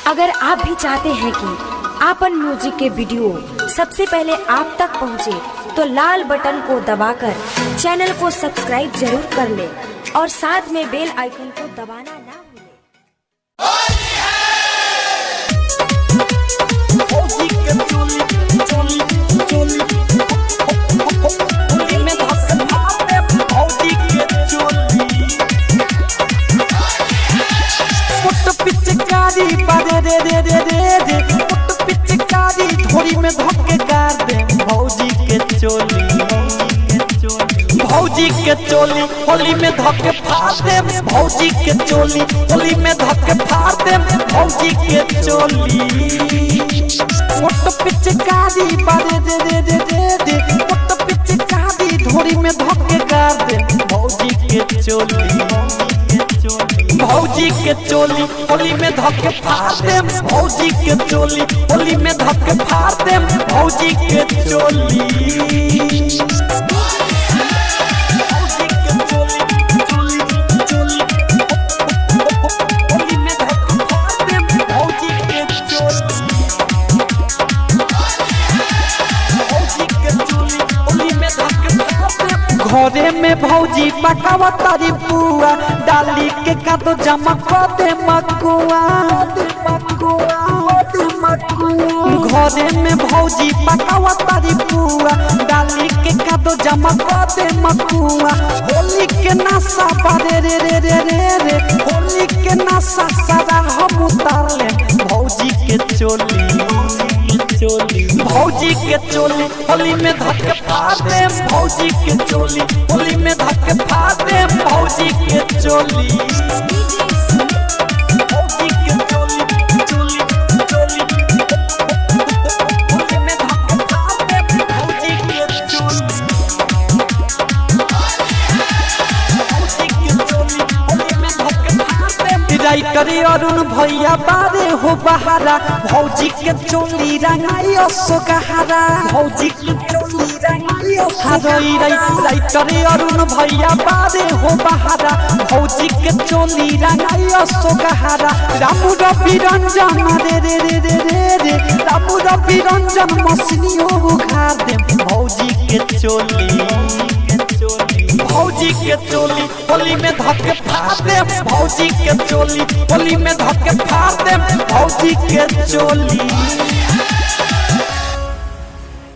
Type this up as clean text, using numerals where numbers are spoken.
अगर आप भी चाहते हैं कि आपन म्यूजिक के वीडियो सबसे पहले आप तक पहुंचे, तो लाल बटन को दबाकर चैनल को सब्सक्राइब जरूर कर ले और साथ में बेल आइकन को दबाना ना भूलें। धोरी में धक्के गाड़ दे भौजी के चोली, भौजी के चोली होली में धक्के फाड़ दे भौजी के चोली, होली में धक्के फाड़ दे भौजी के चोली। मोट पिचकारी बारे दे दे दे दे दे मोट पिचकारी धोरी में धक्के गाड़ दे भौजी के चोली, भौजी के चोली होली में धक्के फाड़ दे भौजी के चोली, होली में धक्के फाड़ दे भौजी के चोली। घरे में भौजी पकावा तारी पुआ डाली के कादो जमा कर दे मकुआ, घरे में भौजी पकावा तारी पुआ डाली के कादो जमा कर दे मकुआ। होली के नशा बारे रे रे रे रे रे होली के नशा सारा हम उतार ले भौजी के चोली, भौजी के चोली होली में धक्के फाड़ दे भौजी के चोली, होली में धक्के फाड़ दे भौजी के चोली। भौजी के चोली चोली चोली होली में धक्के फाड़ दे भौजी के चोली, भौजी के चोली होली में धक्के फाड़ दे। राइटरी अरुण भैया बारे हो बहारा भौजी के चोली रंगाई सोगहारा, भौजी के चोली रंगाई राइटरी अरुण भैया बारे हो बहारा भौजी के चोली रंगाई सोगहारा। रामू रवि रंजन रे रे रे रे रे रे रामू रवि रंजन मछलियों उखाड़ दे भौजी के चोली, भौजी के चोली होली में धक्के फाड़ दे भौजी के चोली, होली में धक्के फाड़ दे भौजी के चोली।